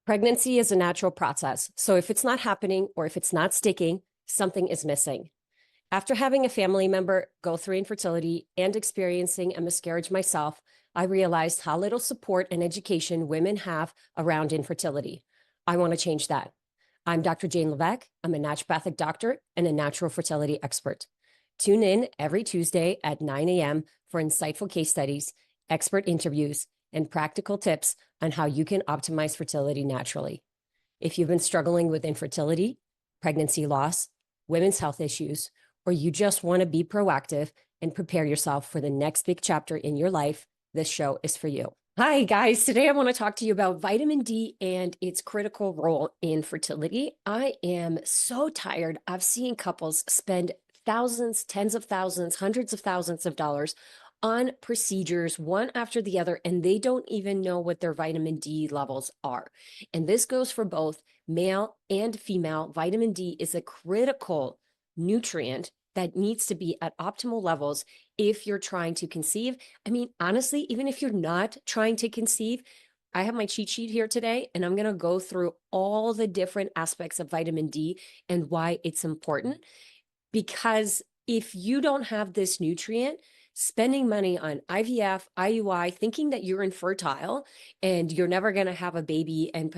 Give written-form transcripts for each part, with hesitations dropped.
Pregnancy is a natural process, so if it's not happening or if it's not sticking, something is missing. After having a family member go through infertility and experiencing a miscarriage myself, I realized how little support and education women have around infertility. I want to change that. I'm Dr. Jane Levesque. I'm a naturopathic doctor and a natural fertility expert. Tune in every Tuesday at 9 a.m. for insightful case studies, expert interviews, and practical tips on how you can optimize fertility naturally. If you've been struggling with infertility, pregnancy loss, women's health issues, or you just want to be proactive and prepare yourself for the next big chapter in your life, this show is for you. Hi, guys. Today I want to talk to you about vitamin D and its critical role in fertility. I am so tired of seeing couples spend thousands, tens of thousands, hundreds of thousands of dollars on procedures one after the other, and they don't even know what their vitamin D levels are. And this goes for both male and female. Vitamin D is a critical nutrient that needs to be at optimal levels if you're trying to conceive. I mean, honestly, even if you're not trying to conceive, I have my cheat sheet here today, and I'm going to go through all the different aspects of vitamin D and why it's important. Because if you don't have this nutrient, spending money on IVF, IUI, thinking that you're infertile and you're never going to have a baby, and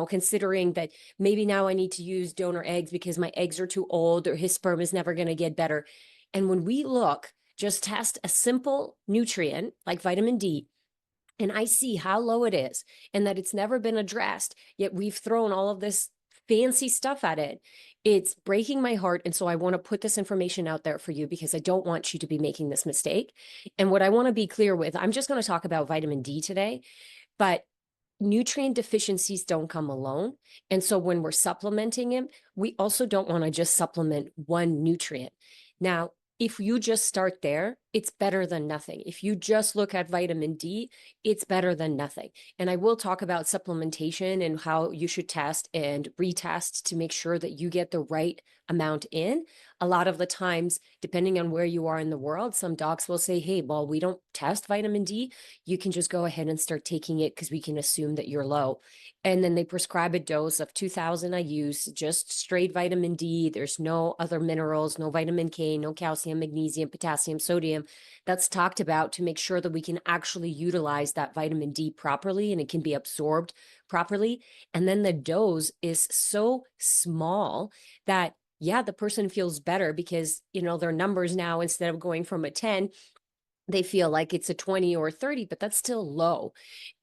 considering that maybe now I need to use donor eggs because my eggs are too old or his sperm is never going to get better. And when we look, just test a simple nutrient like vitamin D, and I see how low it is and that it's never been addressed, yet we've thrown all of this fancy stuff at it. It's breaking my heart. And so I want to put this information out there for you because I don't want you to be making this mistake. And what I want to be clear with, I'm just going to talk about vitamin D today, but nutrient deficiencies don't come alone. And so when we're supplementing them, we also don't want to just supplement one nutrient. Now, if you just start there, it's better than nothing. If you just look at vitamin D, it's better than nothing. And I will talk about supplementation and how you should test and retest to make sure that you get the right amount in. A lot of the times, depending on where you are in the world, some docs will say, hey, well, we don't test vitamin D. You can just go ahead and start taking it because we can assume that you're low. And then they prescribe a dose of 2,000 IU's, just straight vitamin D. There's no other minerals, no vitamin K, no calcium, magnesium, potassium, sodium that's talked about to make sure that we can actually utilize that vitamin D properly and it can be absorbed properly. And then the dose is so small that, yeah, the person feels better because, their numbers now, instead of going from a 10, they feel like it's a 20 or 30, but that's still low.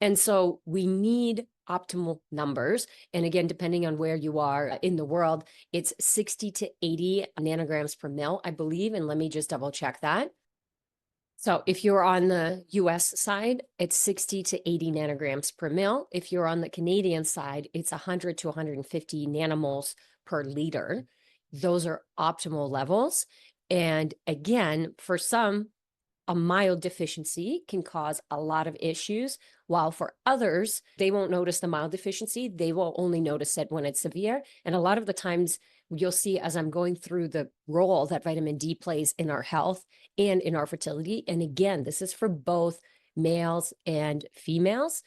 And so we need optimal numbers. And again, depending on where you are in the world, it's 60 to 80 nanograms per mil, I believe. And let me just double check that. So if you're on the US side, it's 60 to 80 nanograms per mil. If you're on the Canadian side, it's 100 to 150 nanomoles per liter. Those are optimal levels. And again, for some, a mild deficiency can cause a lot of issues, while for others, they won't notice the mild deficiency. They will only notice it when it's severe. And a lot of the times you'll see as I'm going through the role that vitamin D plays in our health and in our fertility. And again, this is for both males and females.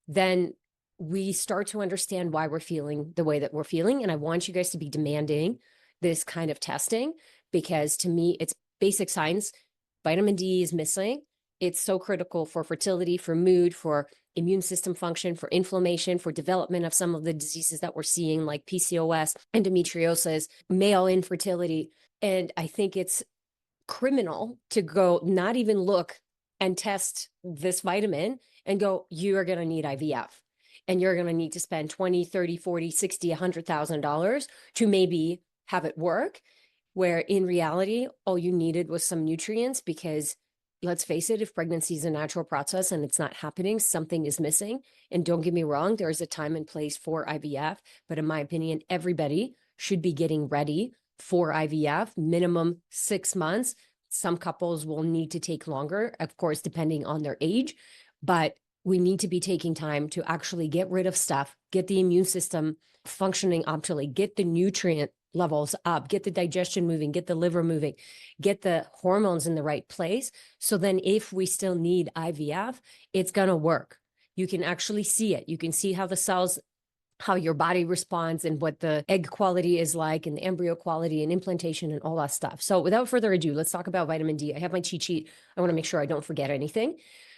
Then we start to understand why we're feeling the way that we're feeling. And I want you guys to be demanding this kind of testing because to me, it's basic science. Vitamin D is missing. It's so critical for fertility, for mood, for immune system function, for inflammation, for development of some of the diseases that we're seeing like PCOS, endometriosis, male infertility. And I think it's criminal to go not even look and test this vitamin and go, you are going to need IVF. And you're going to need to spend 20, 30, 40, 60, $100,000 to maybe have it work. Where in reality, all you needed was some nutrients because let's face it, if pregnancy is a natural process and it's not happening, something is missing. And don't get me wrong, there is a time and place for IVF. But in my opinion, everybody should be getting ready for IVF, minimum 6 months. Some couples will need to take longer, of course, depending on their age. But we need to be taking time to actually get rid of stuff, get the immune system functioning optimally, get the nutrient levels up, get the digestion moving, get the liver moving, get the hormones in the right place. So then if we still need IVF, it's going to work. You can actually see it. You can see how the cells how your body responds and what the egg quality is like and the embryo quality and implantation and all that stuff. So without further ado, let's talk about vitamin D. I have my cheat sheet. I want to make sure I don't forget anything.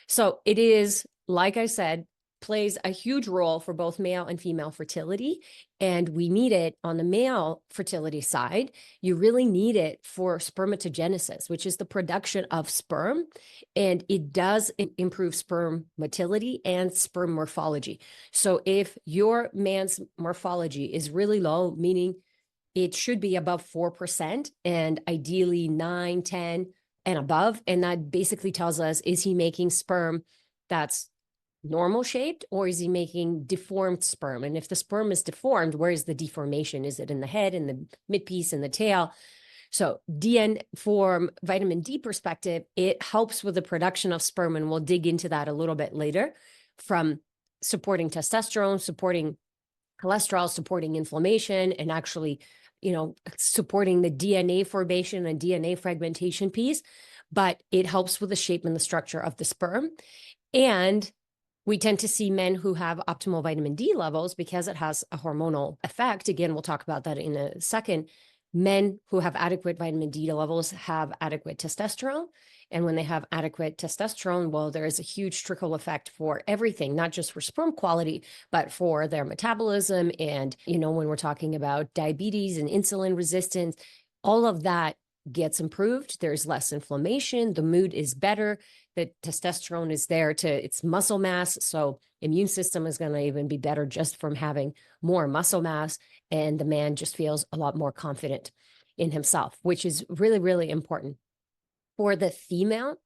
So it is, like I said, plays a huge role for both male and female fertility. And we need it on the male fertility side. You really need it for spermatogenesis, which is the production of sperm. And it does improve sperm motility and sperm morphology. So if your man's morphology is really low, meaning it should be above 4% and ideally 9, 10 and above, and that basically tells us, is he making sperm that's normal shaped, or is he making deformed sperm? And if the sperm is deformed, where is the deformation? Is it in the head, in the midpiece, in the tail? So DN from vitamin D perspective, it helps with the production of sperm, and we'll dig into that a little bit later, from supporting testosterone, supporting cholesterol, supporting inflammation, and actually, supporting the DNA formation and DNA fragmentation piece. But it helps with the shape and the structure of the sperm. And we tend to see men who have optimal vitamin D levels because it has a hormonal effect. Again, we'll talk about that in a second. Men who have adequate vitamin D levels have adequate testosterone. And when they have adequate testosterone, well, there is a huge trickle effect for everything, not just for sperm quality, but for their metabolism. And, when we're talking about diabetes and insulin resistance, all of that gets improved. There's less inflammation. The mood is better. The testosterone is there it's muscle mass. So immune system is going to even be better just from having more muscle mass. And the man just feels a lot more confident in himself, which is really, really important. For the female,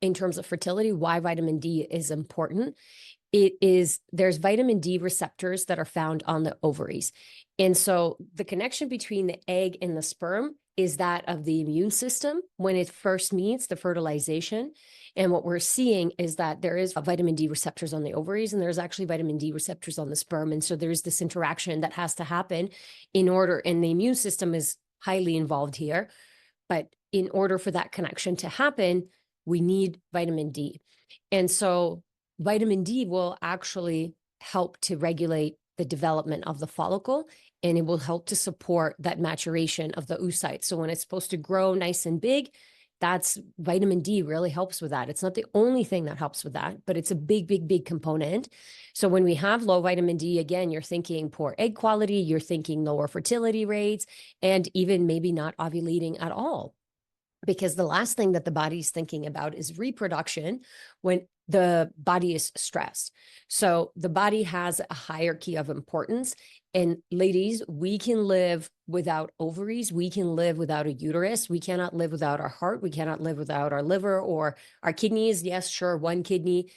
in terms of fertility, why vitamin D is important. There's vitamin D receptors that are found on the ovaries. And so the connection between the egg and the sperm is that of the immune system when it first meets the fertilization. And what we're seeing is that there is vitamin D receptors on the ovaries, and there's actually vitamin D receptors on the sperm. And so there's this interaction that has to happen and the immune system is highly involved here. But in order for that connection to happen, we need vitamin D. And so vitamin D will actually help to regulate the development of the follicle, and it will help to support that maturation of the oocyte. So when it's supposed to grow nice and big, that's vitamin D really helps with that. It's not the only thing that helps with that, but it's a big, big, big component. So when we have low vitamin D, again, you're thinking poor egg quality, you're thinking lower fertility rates, and even maybe not ovulating at all. Because the last thing that the body is thinking about is reproduction when the body is stressed. So the body has a hierarchy of importance. And ladies, we can live without ovaries. We can live without a uterus. We cannot live without our heart. We cannot live without our liver or our kidneys. Yes, sure, one kidney.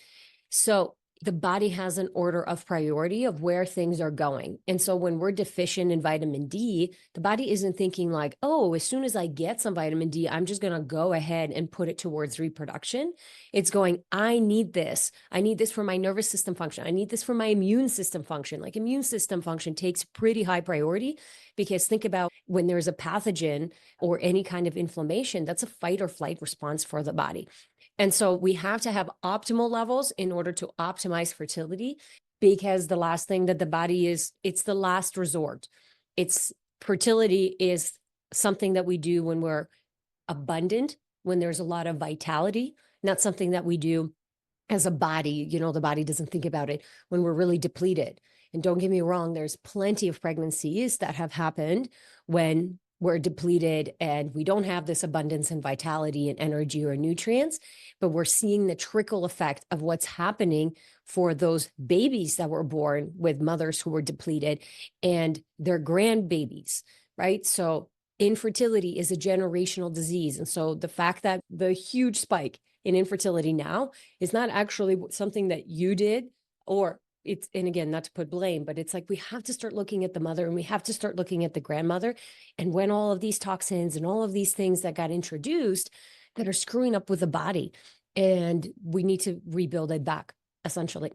So the body has an order of priority of where things are going. And so when we're deficient in vitamin D, the body isn't thinking like, oh, as soon as I get some vitamin D, I'm just going to go ahead and put it towards reproduction. It's going, I need this. I need this for my nervous system function. I need this for my immune system function. Like immune system function takes pretty high priority, because think about when there's a pathogen or any kind of inflammation, that's a fight or flight response for the body. And so we have to have optimal levels in order to optimize fertility, because the last thing that the body it's the last resort. Fertility is something that we do when we're abundant, when there's a lot of vitality, not something that we do as a body. The body doesn't think about it when we're really depleted. And don't get me wrong, there's plenty of pregnancies that have happened when we're depleted and we don't have this abundance and vitality and energy or nutrients, but we're seeing the trickle effect of what's happening for those babies that were born with mothers who were depleted and their grandbabies, right? So infertility is a generational disease. And so the fact that the huge spike in infertility now is not actually something that you did, and again, not to put blame, but it's like we have to start looking at the mother and we have to start looking at the grandmother. And when all of these toxins and all of these things that got introduced that are screwing up with the body, and we need to rebuild it back, essentially.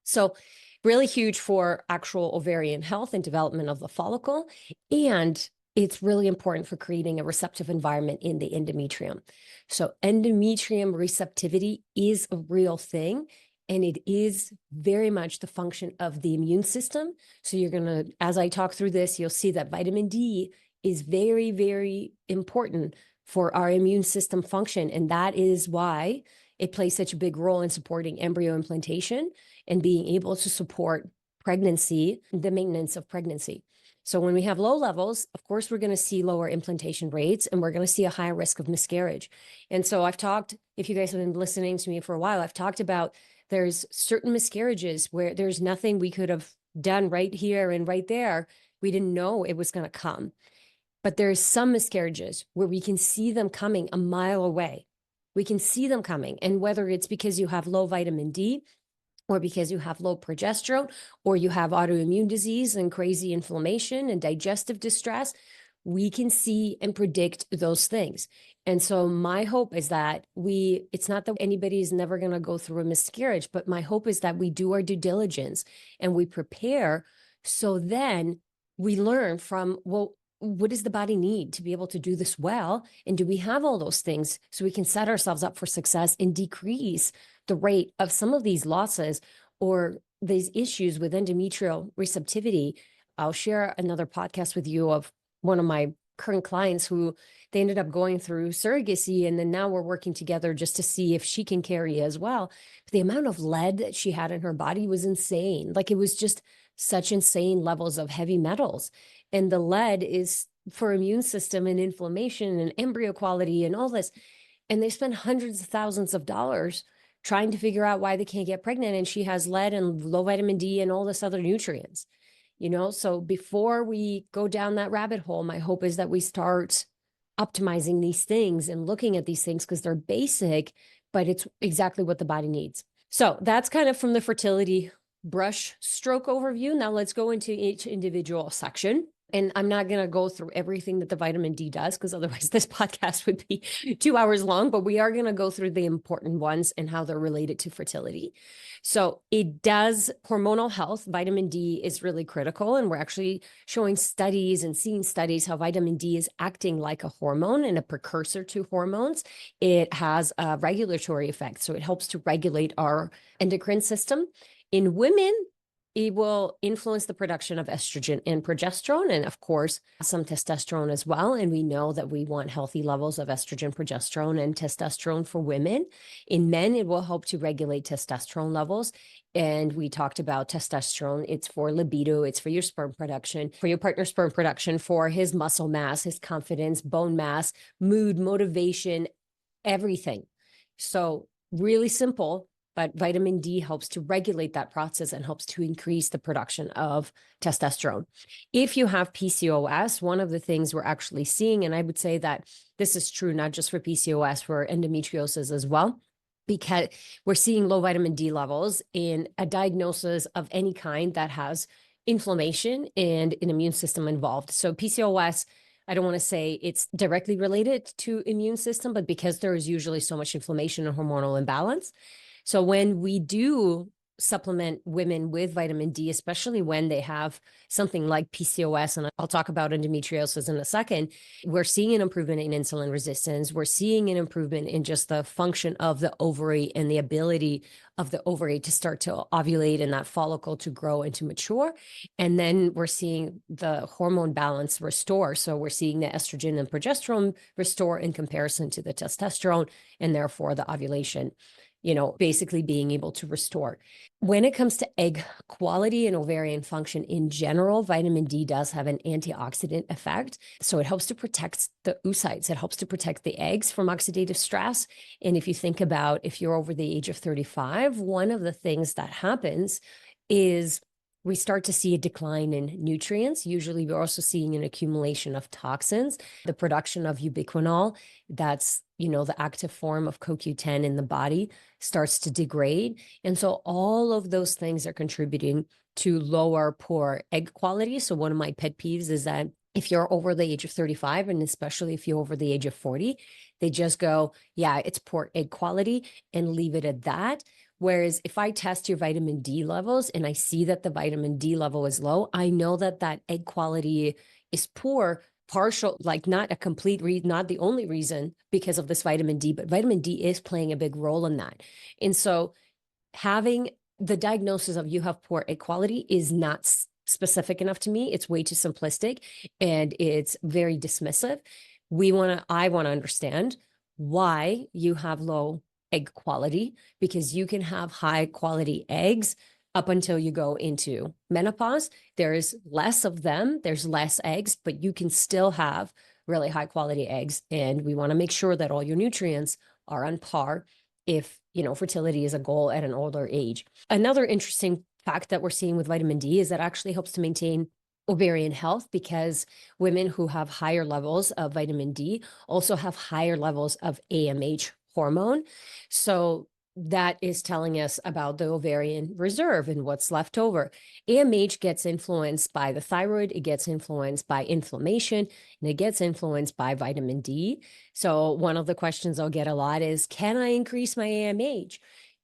So really huge for actual ovarian health and development of the follicle. And it's really important for creating a receptive environment in the endometrium. So endometrium receptivity is a real thing. And it is very much the function of the immune system. So you're going to, as I talk through this, you'll see that vitamin D is very, very important for our immune system function. And that is why it plays such a big role in supporting embryo implantation and being able to support pregnancy, the maintenance of pregnancy. So when we have low levels, of course, we're going to see lower implantation rates and we're going to see a higher risk of miscarriage. And so I've talked, if you guys have been listening to me for a while, I've talked about there's certain miscarriages where there's nothing we could have done right here and right there. We didn't know it was going to come. But there's some miscarriages where we can see them coming a mile away. We can see them coming. And whether it's because you have low vitamin D, or because you have low progesterone, or you have autoimmune disease and crazy inflammation and digestive distress, we can see and predict those things. And so my hope is that it's not that anybody is never going to go through a miscarriage, but my hope is that we do our due diligence and we prepare. So then we learn from, well, what does the body need to be able to do this well? And do we have all those things so we can set ourselves up for success and decrease the rate of some of these losses or these issues with endometrial receptivity? I'll share another podcast with you of one of my current clients who they ended up going through surrogacy. And then now we're working together just to see if she can carry as well. The amount of lead that she had in her body was insane. Like it was just such insane levels of heavy metals. And the lead is for immune system and inflammation and embryo quality and all this. And they spend hundreds of thousands of dollars trying to figure out why they can't get pregnant. And she has lead and low vitamin D and all this other nutrients, So before we go down that rabbit hole, my hope is that we start optimizing these things and looking at these things because they're basic, but it's exactly what the body needs. So that's kind of from the fertility brush stroke overview. Now let's go into each individual section. And I'm not going to go through everything that the vitamin D does, because otherwise this podcast would be 2 hours long, but we are going to go through the important ones and how they're related to fertility. So it does hormonal health. Vitamin D is really critical. And we're actually showing studies and seeing studies how vitamin D is acting like a hormone and a precursor to hormones. It has a regulatory effect. So it helps to regulate our endocrine system. In women, it will influence the production of estrogen and progesterone, and of course, some testosterone as well. And we know that we want healthy levels of estrogen, progesterone, and testosterone for women. In men, it will help to regulate testosterone levels. And we talked about testosterone. It's for libido. It's for your sperm production, for your partner's sperm production, for his muscle mass, his confidence, bone mass, mood, motivation, everything. So really simple. But vitamin D helps to regulate that process and helps to increase the production of testosterone. If you have PCOS, one of the things we're actually seeing, and I would say that this is true not just for PCOS, for endometriosis as well, because we're seeing low vitamin D levels in a diagnosis of any kind that has inflammation and an immune system involved. So PCOS, I don't want to say it's directly related to immune system, but because there is usually so much inflammation and hormonal imbalance. So when we do supplement women with vitamin D, especially when they have something like PCOS, and I'll talk about endometriosis in a second, we're seeing an improvement in insulin resistance. We're seeing an improvement in just the function of the ovary and the ability of the ovary to start to ovulate and that follicle to grow and to mature. And then we're seeing the hormone balance restore. So we're seeing the estrogen and progesterone restore in comparison to the testosterone, and therefore the ovulation, basically being able to restore. When it comes to egg quality and ovarian function in general, vitamin D does have an antioxidant effect. So it helps to protect the oocytes. It helps to protect the eggs from oxidative stress. And if you think about if you're over the age of 35, one of the things that happens is we start to see a decline in nutrients. Usually we're also seeing an accumulation of toxins, the production of ubiquinol, that's the active form of CoQ10 in the body, starts to degrade. And so all of those things are contributing to lower poor egg quality. So one of my pet peeves is that if you're over the age of 35, and especially if you're over the age of 40, they just go, yeah, it's poor egg quality and leave it at that. Whereas if I test your vitamin D levels and I see that the vitamin D level is low, I know that that egg quality is poor, partial, like not a complete not the only reason because of this vitamin D, but vitamin D is playing a big role in that. And so having the diagnosis of you have poor egg quality is not specific enough to me. It's way too simplistic and it's very dismissive. I want to understand why you have low egg quality, because you can have high quality eggs up until you go into menopause. There's less of them, there's less eggs, but you can still have really high quality eggs. And we want to make sure that all your nutrients are on par if, fertility is a goal at an older age. Another interesting fact that we're seeing with vitamin D is that actually helps to maintain ovarian health, because women who have higher levels of vitamin D also have higher levels of AMH hormone. So that is telling us about the ovarian reserve and what's left over. AMH gets influenced by the thyroid, it gets influenced by inflammation, and it gets influenced by vitamin D. So one of the questions I'll get a lot is, can I increase my AMH?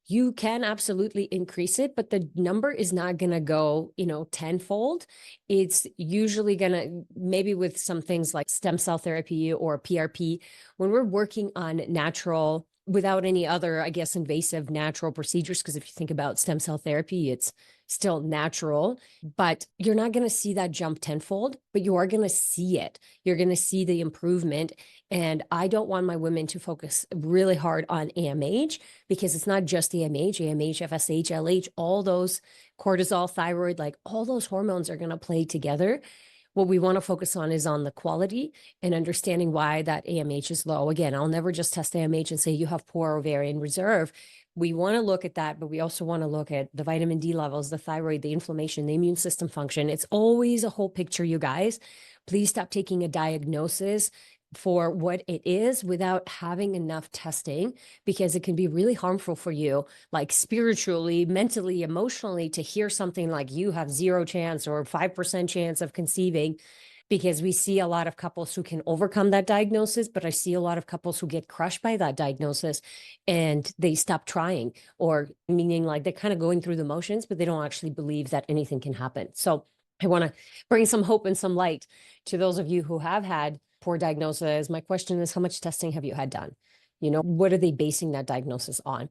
You can absolutely increase it, but the number is not going to go, tenfold. It's usually going to, maybe with some things like stem cell therapy or PRP, when we're working on natural, without any other, I guess, invasive natural procedures, because if you think about stem cell therapy, it's still natural, but you're not going to see that jump tenfold, but you are going to see it. You're going to see the improvement. And I don't want my women to focus really hard on AMH, because it's not just AMH, FSH, LH, all those cortisol, thyroid, like all those hormones are going to play together. What we want to focus on is on the quality and understanding why that AMH is low. Again, I'll never just test AMH and say you have poor ovarian reserve. We want to look at that, but we also want to look at the vitamin D levels, the thyroid, the inflammation, the immune system function. It's always a whole picture, you guys. Please stop taking a diagnosis for what it is without having enough testing, because it can be really harmful for you, like spiritually, mentally, emotionally, to hear something like you have 0 chance or 5% chance of conceiving, because we see a lot of couples who can overcome that diagnosis, but I see a lot of couples who get crushed by that diagnosis and they stop trying, or meaning like they're kind of going through the motions, but they don't actually believe that anything can happen. So I want to bring some hope and some light to those of you who have had poor diagnosis. My question is, how much testing have you had done? What are they basing that diagnosis on?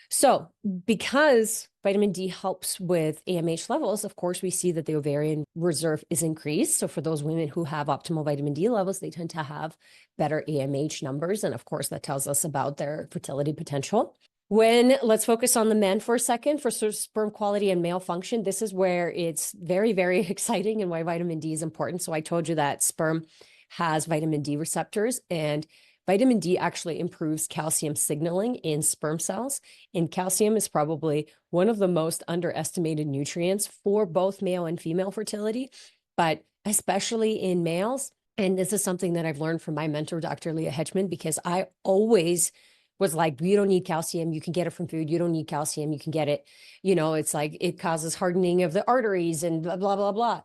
So because vitamin D helps with AMH levels, of course, we see that the ovarian reserve is increased. So for those women who have optimal vitamin D levels, they tend to have better AMH numbers. And of course, that tells us about their fertility potential. Let's focus on the men for a second, for sperm quality and male function. This is where it's very, very exciting and why vitamin D is important. So I told you that sperm has vitamin D receptors, and vitamin D actually improves calcium signaling in sperm cells. And calcium is probably one of the most underestimated nutrients for both male and female fertility, but especially in males. And this is something that I've learned from my mentor, Dr. Leah Hedgeman, because I always was like, you don't need calcium, you can get it from food. You don't need calcium, you can get it. It's like it causes hardening of the arteries and blah, blah, blah, blah.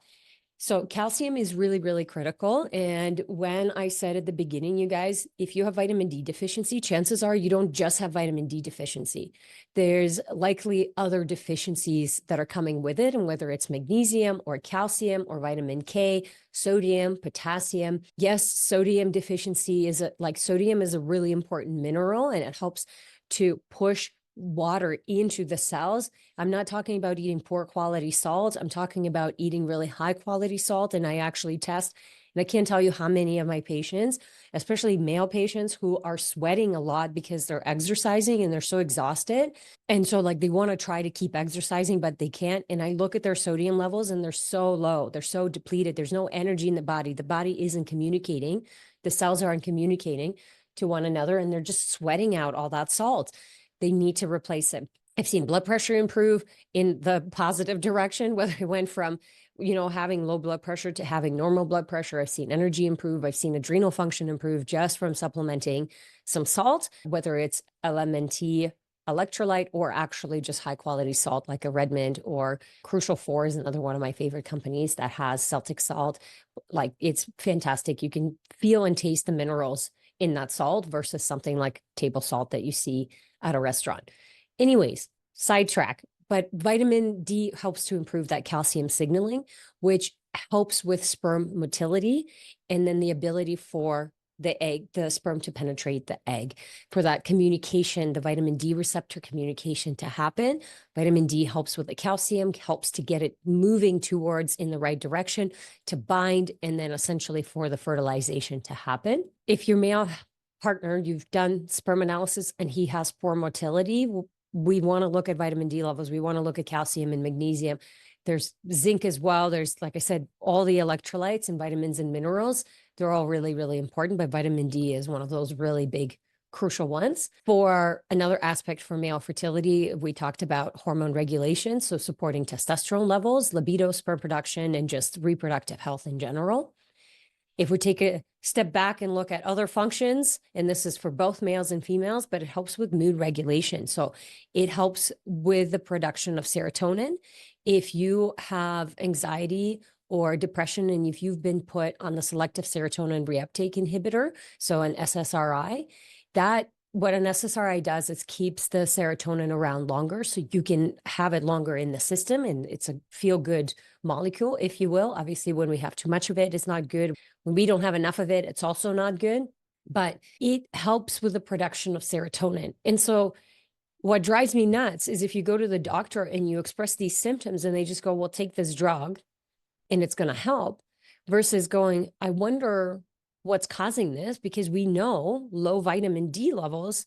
So calcium is really, really critical. And when I said at the beginning, you guys, if you have vitamin D deficiency, chances are you don't just have vitamin D deficiency. There's likely other deficiencies that are coming with it, and whether it's magnesium or calcium or vitamin K, sodium, potassium. Yes, sodium deficiency sodium is a really important mineral, and it helps to push water into the cells. I'm not talking about eating poor quality salt. I'm talking about eating really high quality salt. And I actually test, and I can't tell you how many of my patients, especially male patients, who are sweating a lot because they're exercising and they're so exhausted. And so they want to try to keep exercising, but they can't. And I look at their sodium levels and they're so low. They're so depleted. There's no energy in the body. The body isn't communicating. The cells aren't communicating to one another, and they're just sweating out all that salt. They need to replace it. I've seen blood pressure improve in the positive direction, whether it went from, having low blood pressure to having normal blood pressure. I've seen energy improve. I've seen adrenal function improve just from supplementing some salt, whether it's LMNT electrolyte or actually just high quality salt like a Redmond, or Crucial 4 is another one of my favorite companies that has Celtic salt. It's fantastic. You can feel and taste the minerals in that salt versus something like table salt that you see at a restaurant. Anyways, sidetrack, but vitamin D helps to improve that calcium signaling, which helps with sperm motility, and then the ability for the egg, the sperm to penetrate the egg, for that communication, the vitamin D receptor communication to happen. Vitamin D helps with the calcium, helps to get it moving towards in the right direction to bind, and then essentially for the fertilization to happen. If your male partner, you've done sperm analysis and he has poor motility, we want to look at vitamin D levels. We want to look at calcium and magnesium. There's zinc as well. There's, like I said, all the electrolytes and vitamins and minerals. They're all really, really important, but vitamin D is one of those really big, crucial ones. For another aspect for male fertility, we talked about hormone regulation, so supporting testosterone levels, libido, sperm production, and just reproductive health in general. If we take a step back and look at other functions, and this is for both males and females, but it helps with mood regulation. So it helps with the production of serotonin. If you have anxiety or depression, and if you've been put on the selective serotonin reuptake inhibitor, so an SSRI, what an SSRI does is keeps the serotonin around longer, so you can have it longer in the system, and it's a feel-good molecule, if you will. Obviously, when we have too much of it, it's not good. When we don't have enough of it, it's also not good, but it helps with the production of serotonin. And so what drives me nuts is if you go to the doctor and you express these symptoms and they just go, well, take this drug and it's going to help, versus going, I wonder what's causing this, because we know low vitamin D levels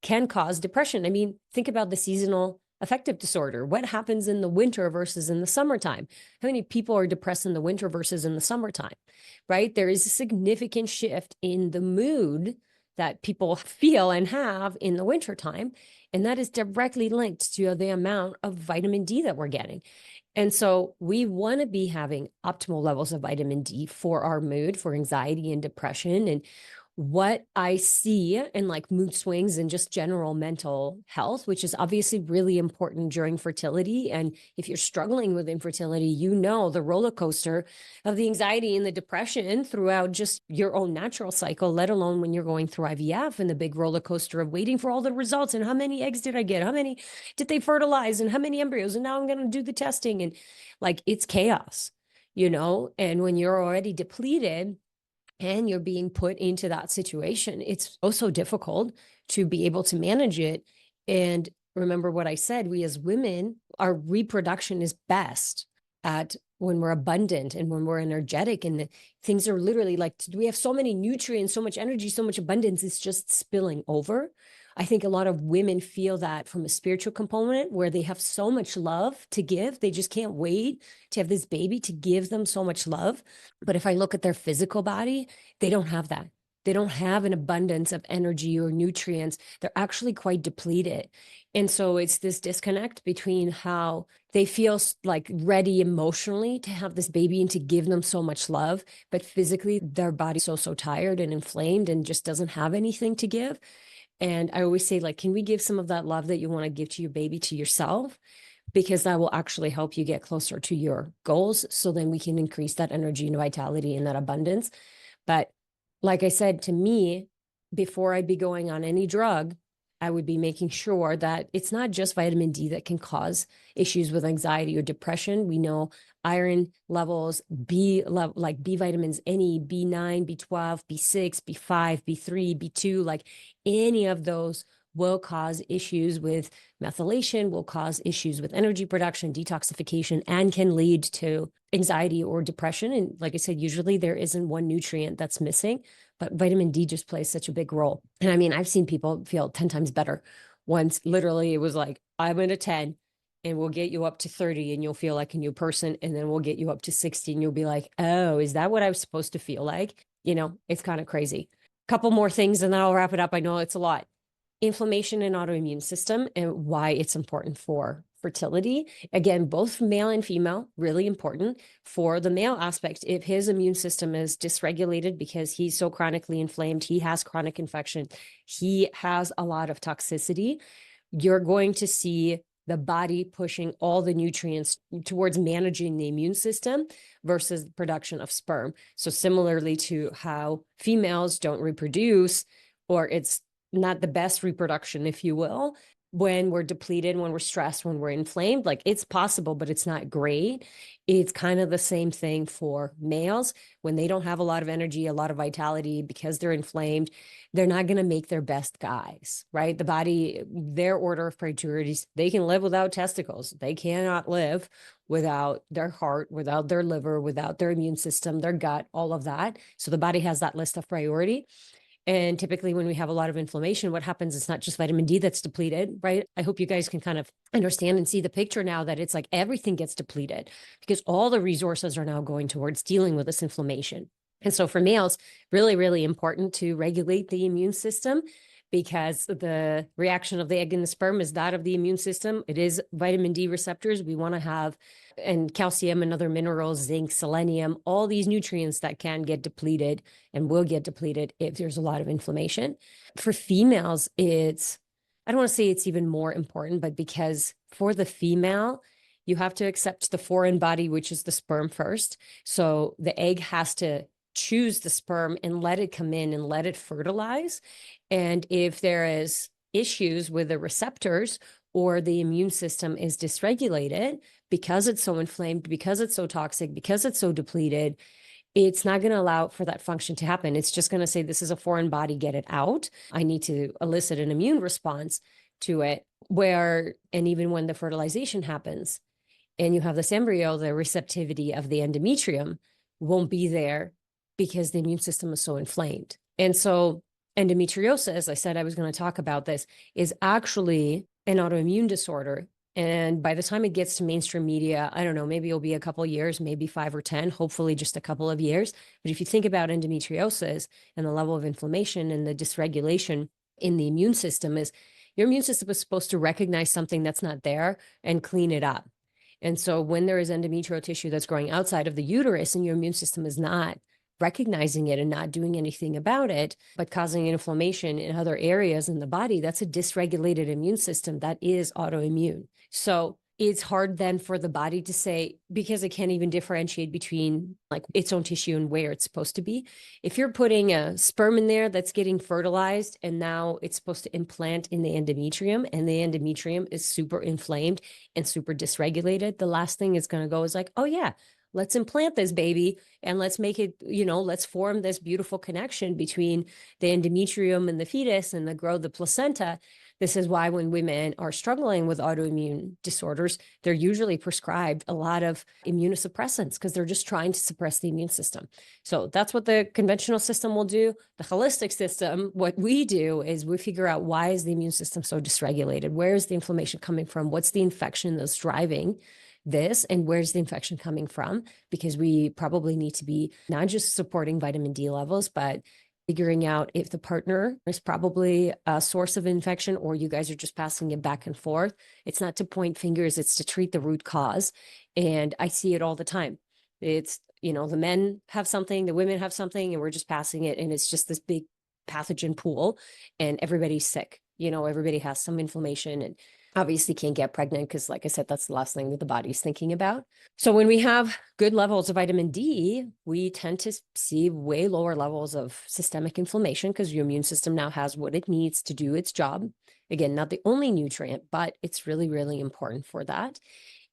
can cause depression. I mean, think about the seasonal affective disorder. What happens in the winter versus in the summertime? How many people are depressed in the winter versus in the summertime, right? There is a significant shift in the mood that people feel and have in the wintertime. And that is directly linked to the amount of vitamin D that we're getting. And so we want to be having optimal levels of vitamin D for our mood, for anxiety and depression. And what I see in like mood swings and just general mental health, which is obviously really important during fertility. And if you're struggling with infertility, you know the roller coaster of the anxiety and the depression throughout just your own natural cycle, let alone when you're going through IVF and the big roller coaster of waiting for all the results and how many eggs did I get? How many did they fertilize and how many embryos? And now I'm going to do the testing. And like, it's chaos, you know, and when you're already depleted, and you're being put into that situation, it's also difficult to be able to manage it. And remember what I said, we as women, our reproduction is best at when we're abundant and when we're energetic, and the things are literally like, we have so many nutrients, so much energy, so much abundance, it's just spilling over. I think a lot of women feel that from a spiritual component where they have so much love to give. They just can't wait to have this baby to give them so much love. But if I look at their physical body, they don't have that. They don't have an abundance of energy or nutrients. They're actually quite depleted. And so it's this disconnect between how they feel like ready emotionally to have this baby and to give them so much love, but physically their body's so tired and inflamed and just doesn't have anything to give. And I always say, like, can we give some of that love that you want to give to your baby to yourself? Because that will actually help you get closer to your goals. So then we can increase that energy and vitality and that abundance. But like I said, to me, before I'd be going on any drug, I would be making sure that it's not just vitamin D that can cause issues with anxiety or depression. We know iron levels, like B vitamins, any B9, B12, B6, B5, B3, B2, like any of those will cause issues with methylation, will cause issues with energy production, detoxification, and can lead to anxiety or depression. And like I said, usually there isn't one nutrient that's missing, but vitamin D just plays such a big role. And I mean, I've seen people feel 10 times better. Once literally it was like, I'm at a 10 and we'll get you up to 30 and you'll feel like a new person. And then we'll get you up to 60 and you'll be like, oh, is that what I was supposed to feel like? You know, it's kind of crazy. Couple more things and then I'll wrap it up. I know it's a lot. Inflammation and autoimmune system and why it's important for fertility. Again, both male and female, really important. For the male aspect, if his immune system is dysregulated because he's so chronically inflamed, he has chronic infection, he has a lot of toxicity, you're going to see the body pushing all the nutrients towards managing the immune system versus the production of sperm. So similarly to how females don't reproduce, or it's not the best reproduction, if you will, when we're depleted, when we're stressed, when we're inflamed. Like it's possible, but it's not great. It's kind of the same thing for males. When they don't have a lot of energy, a lot of vitality because they're inflamed, they're not going to make their best guys, right? The body, their order of priorities, they can live without testicles. They cannot live without their heart, without their liver, without their immune system, their gut, all of that. So the body has that list of priority. And typically, when we have a lot of inflammation, what happens is not just vitamin D that's depleted, right? I hope you guys can kind of understand and see the picture now that it's like everything gets depleted because all the resources are now going towards dealing with this inflammation. And so for males, really, really important to regulate the immune system because the reaction of the egg and the sperm is that of the immune system. It is vitamin D receptors. We want to have, and calcium and other minerals, zinc, selenium, all these nutrients that can get depleted and will get depleted if there's a lot of inflammation. For females, I don't want to say it's even more important, but because for the female, you have to accept the foreign body, which is the sperm first. So the egg has to choose the sperm and let it come in and let it fertilize. And if there is issues with the receptors or the immune system is dysregulated because it's so inflamed, because it's so toxic, because it's so depleted, it's not going to allow for that function to happen. It's just going to say, this is a foreign body, get it out. I need to elicit an immune response to it and even when the fertilization happens and you have this embryo, the receptivity of the endometrium won't be there because the immune system is so inflamed. And so endometriosis, I said I was going to talk about this, is actually an autoimmune disorder. And by the time it gets to mainstream media, I don't know, maybe it'll be a couple of years, maybe 5 or 10, hopefully just a couple of years. But if you think about endometriosis and the level of inflammation and the dysregulation in the immune system, is your immune system is supposed to recognize something that's not there and clean it up. And so when there is endometrial tissue that's growing outside of the uterus and your immune system is not recognizing it and not doing anything about it, but causing inflammation in other areas in the body, that's a dysregulated immune system that is autoimmune. So it's hard then for the body to say, because it can't even differentiate between like its own tissue and where it's supposed to be. If you're putting a sperm in there that's getting fertilized and now it's supposed to implant in the endometrium and the endometrium is super inflamed and super dysregulated, the last thing it's going to go is like, oh yeah, let's implant this baby and let's make it, let's form this beautiful connection between the endometrium and the fetus and grow the placenta. This is why when women are struggling with autoimmune disorders, they're usually prescribed a lot of immunosuppressants because they're just trying to suppress the immune system. So that's what the conventional system will do. The holistic system, what we do is we figure out, why is the immune system so dysregulated? Where is the inflammation coming from? What's the infection that's driving this, and where's the infection coming from? Because we probably need to be not just supporting vitamin D levels, but figuring out if the partner is probably a source of infection or you guys are just passing it back and forth. It's not to point fingers, it's to treat the root cause. And I see it all the time. It's, the men have something, the women have something, and we're just passing it. And it's just this big pathogen pool and everybody's sick. Everybody has some inflammation and obviously can't get pregnant because, like I said, that's the last thing that the body's thinking about. So when we have good levels of vitamin D, we tend to see way lower levels of systemic inflammation because your immune system now has what it needs to do its job. Again, not the only nutrient, but it's really, really important for that.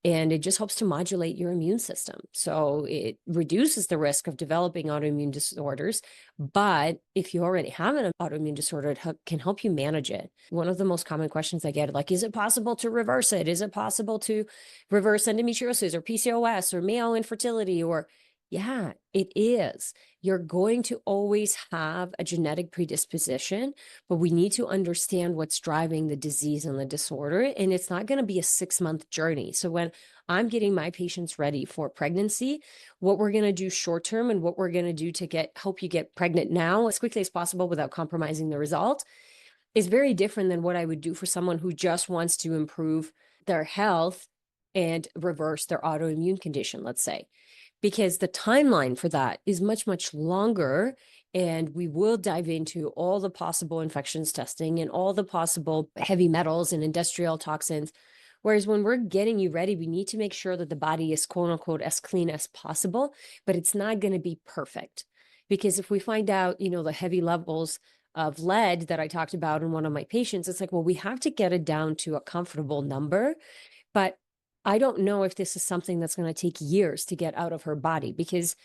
And it just helps to modulate your immune system. So it reduces the risk of developing autoimmune disorders. But if you already have an autoimmune disorder, it can help you manage it. One of the most common questions I get, like, is it possible to reverse it? Is it possible to reverse endometriosis or PCOS or male infertility? Or yeah, it is. You're going to always have a genetic predisposition, but we need to understand what's driving the disease and the disorder. And it's not going to be a 6-month journey. So when I'm getting my patients ready for pregnancy, what we're going to do short term and what we're going to do to help you get pregnant now as quickly as possible without compromising the result is very different than what I would do for someone who just wants to improve their health and reverse their autoimmune condition, let's say. Because the timeline for that is much, much longer. And we will dive into all the possible infections testing and all the possible heavy metals and industrial toxins. Whereas when we're getting you ready, we need to make sure that the body is, quote unquote, as clean as possible, but it's not going to be perfect. Because if we find out, the heavy levels of lead that I talked about in one of my patients, it's like, well, we have to get it down to a comfortable number. But I don't know if this is something that's going to take years to get out of her body, because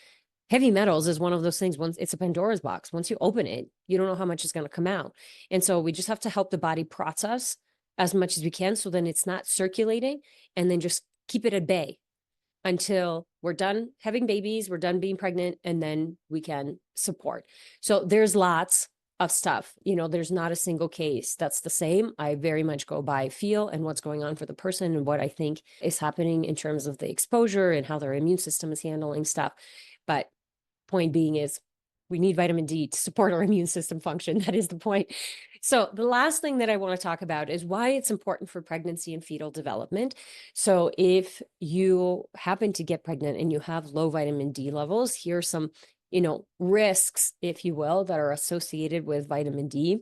heavy metals is one of those things. Once it's a Pandora's box, once you open it, you don't know how much is going to come out. And so we just have to help the body process as much as we can, so then it's not circulating, and then just keep it at bay until we're done having babies, we're done being pregnant, and then we can support. So there's lots of stuff. There's not a single case that's the same. I very much go by feel and what's going on for the person and what I think is happening in terms of the exposure and how their immune system is handling stuff. But point being is, we need vitamin D to support our immune system function. That is the point. So the last thing that I want to talk about is why it's important for pregnancy and fetal development. So if you happen to get pregnant and you have low vitamin D levels, here are some, risks, if you will, that are associated with vitamin D,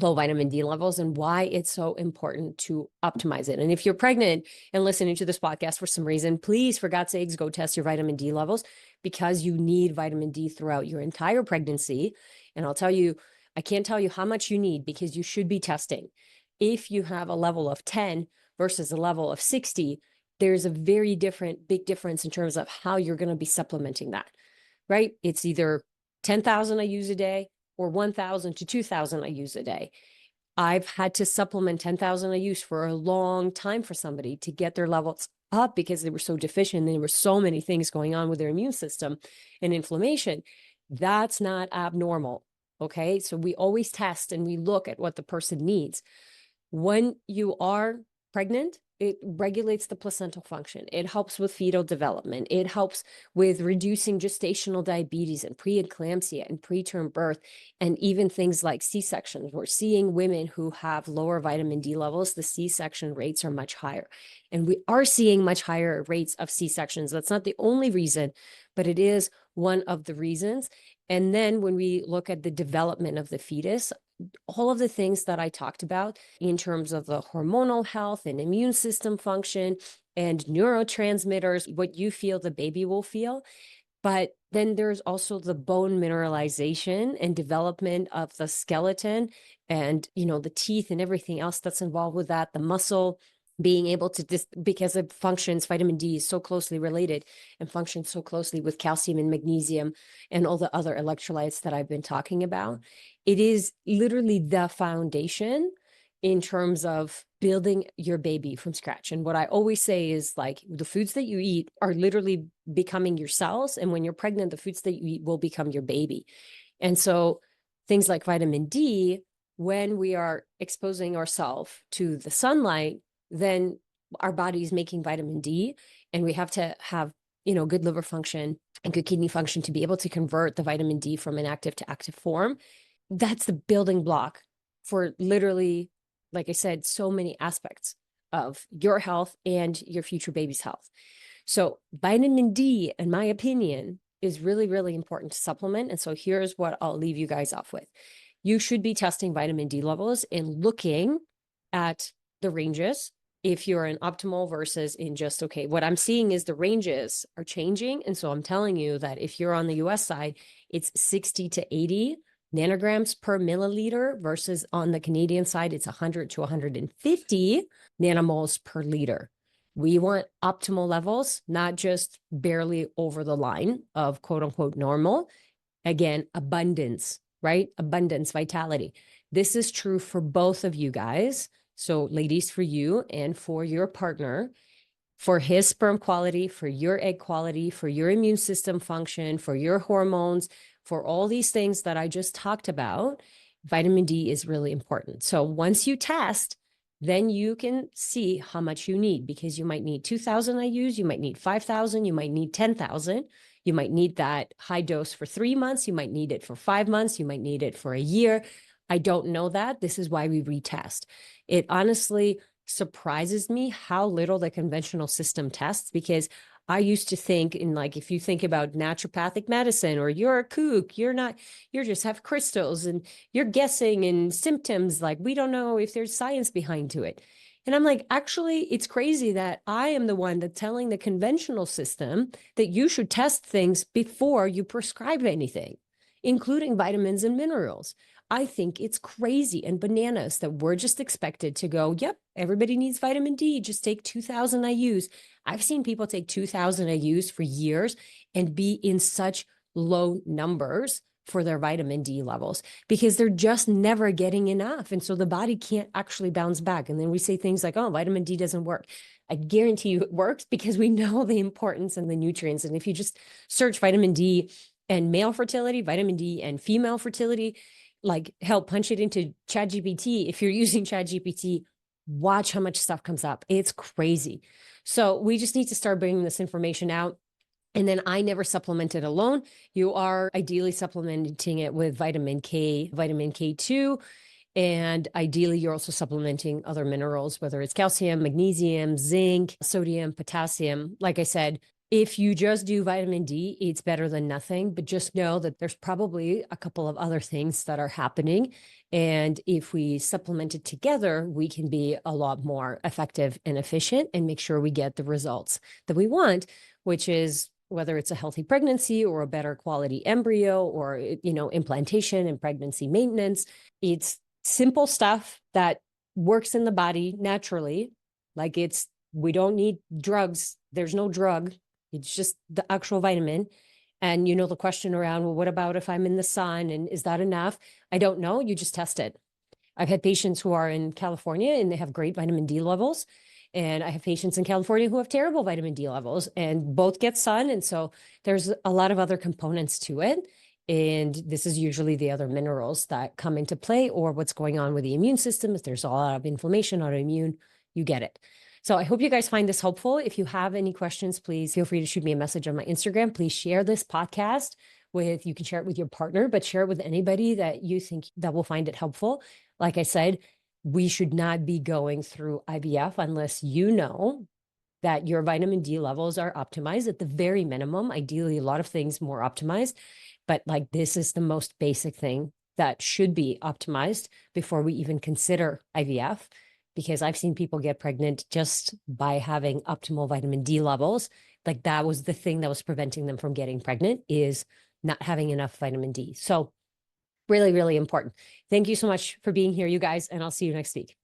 low vitamin D levels, and why it's so important to optimize it. And if you're pregnant and listening to this podcast for some reason, please, for God's sakes, go test your vitamin D levels, because you need vitamin D throughout your entire pregnancy. And I'll tell you, I can't tell you how much you need, because you should be testing. If you have a level of 10 versus a level of 60, there's a very big difference in terms of how you're going to be supplementing that, right? It's either 10,000 I use a day or 1,000 to 2,000 I use a day. I've had to supplement 10,000 I use for a long time for somebody to get their levels up, because they were so deficient. There were so many things going on with their immune system and inflammation. That's not abnormal. Okay. So we always test and we look at what the person needs. When you are pregnant, it regulates the placental function. It helps with fetal development. It helps with reducing gestational diabetes and preeclampsia and preterm birth, and even things like C-sections. We're seeing women who have lower vitamin D levels, the C-section rates are much higher. And we are seeing much higher rates of C-sections. That's not the only reason, but it is one of the reasons. And then when we look at the development of the fetus, all of the things that I talked about in terms of the hormonal health and immune system function and neurotransmitters, what you feel, the baby will feel. But then there's also the bone mineralization and development of the skeleton and, the teeth and everything else that's involved with that, the muscle being able to, because it functions, vitamin D is so closely related and functions so closely with calcium and magnesium and all the other electrolytes that I've been talking about. It is literally the foundation in terms of building your baby from scratch. And what I always say is, like, the foods that you eat are literally becoming your cells. And when you're pregnant, the foods that you eat will become your baby. And so things like vitamin D, when we are exposing ourselves to the sunlight, then our body is making vitamin D, and we have to have, good liver function and good kidney function to be able to convert the vitamin D from inactive to active form. That's the building block for literally, like I said, so many aspects of your health and your future baby's health. So vitamin D, in my opinion, is really, really important to supplement. And so here's what I'll leave you guys off with. You should be testing vitamin D levels and looking at the ranges, if you're in optimal versus in just okay. What I'm seeing is the ranges are changing. And so I'm telling you that if you're on the US side, it's 60 to 80 nanograms per milliliter versus on the Canadian side, it's 100 to 150 nanomoles per liter. We want optimal levels, not just barely over the line of quote unquote normal. Again, abundance, right? Abundance, vitality. This is true for both of you guys. So ladies, for you and for your partner, for his sperm quality, for your egg quality, for your immune system function, for your hormones, for all these things that I just talked about, vitamin D is really important. So once you test, then you can see how much you need, because you might need 2,000 IUs, you might need 5,000, you might need 10,000. You might need that high dose for 3 months. You might need it for 5 months. You might need it for a year. I don't know that. This is why we retest. It honestly surprises me how little the conventional system tests, because I used to think in, like, if you think about naturopathic medicine, or you're a kook, you're not, you just have crystals and you're guessing and symptoms, like we don't know if there's science behind to it. And I'm like, actually, it's crazy that I am the one that's telling the conventional system that you should test things before you prescribe anything, including vitamins and minerals. I think it's crazy and bananas that we're just expected to go, yep, everybody needs vitamin D, just take 2000 IUs. I've seen people take 2000 IUs for years and be in such low numbers for their vitamin D levels because they're just never getting enough. And so the body can't actually bounce back. And then we say things like, oh, vitamin D doesn't work. I guarantee you it works because we know the importance and the nutrients. And if you just search vitamin D and male fertility, vitamin D and female fertility, like help punch it into ChatGPT. If you're using ChatGPT, watch how much stuff comes up. It's crazy. So we just need to start bringing this information out. And then I never supplement it alone. You are ideally supplementing it with vitamin K, vitamin K2, and ideally you're also supplementing other minerals, whether it's calcium, magnesium, zinc, sodium, potassium. Like I said, if you just do vitamin D, it's better than nothing, but just know that there's probably a couple of other things that are happening. And if we supplement it together, we can be a lot more effective and efficient and make sure we get the results that we want, which is whether it's a healthy pregnancy or a better quality embryo or, implantation and pregnancy maintenance. It's simple stuff that works in the body naturally. Like we don't need drugs. There's no drug. It's just the actual vitamin. And the question around, well, what about if I'm in the sun and is that enough? I don't know. You just test it. I've had patients who are in California and they have great vitamin D levels. And I have patients in California who have terrible vitamin D levels and both get sun. And so there's a lot of other components to it. And this is usually the other minerals that come into play or what's going on with the immune system. If there's a lot of inflammation, autoimmune, you get it. So I hope you guys find this helpful. If you have any questions, please feel free to shoot me a message on my Instagram. Please share this podcast you can share it with your partner, but share it with anybody that you think that will find it helpful. Like I said, we should not be going through IVF unless you know that your vitamin D levels are optimized at the very minimum. Ideally, a lot of things more optimized, but like this is the most basic thing that should be optimized before we even consider IVF, because I've seen people get pregnant just by having optimal vitamin D levels. Like that was the thing that was preventing them from getting pregnant, is not having enough vitamin D. So really, really important. Thank you so much for being here, you guys, and I'll see you next week.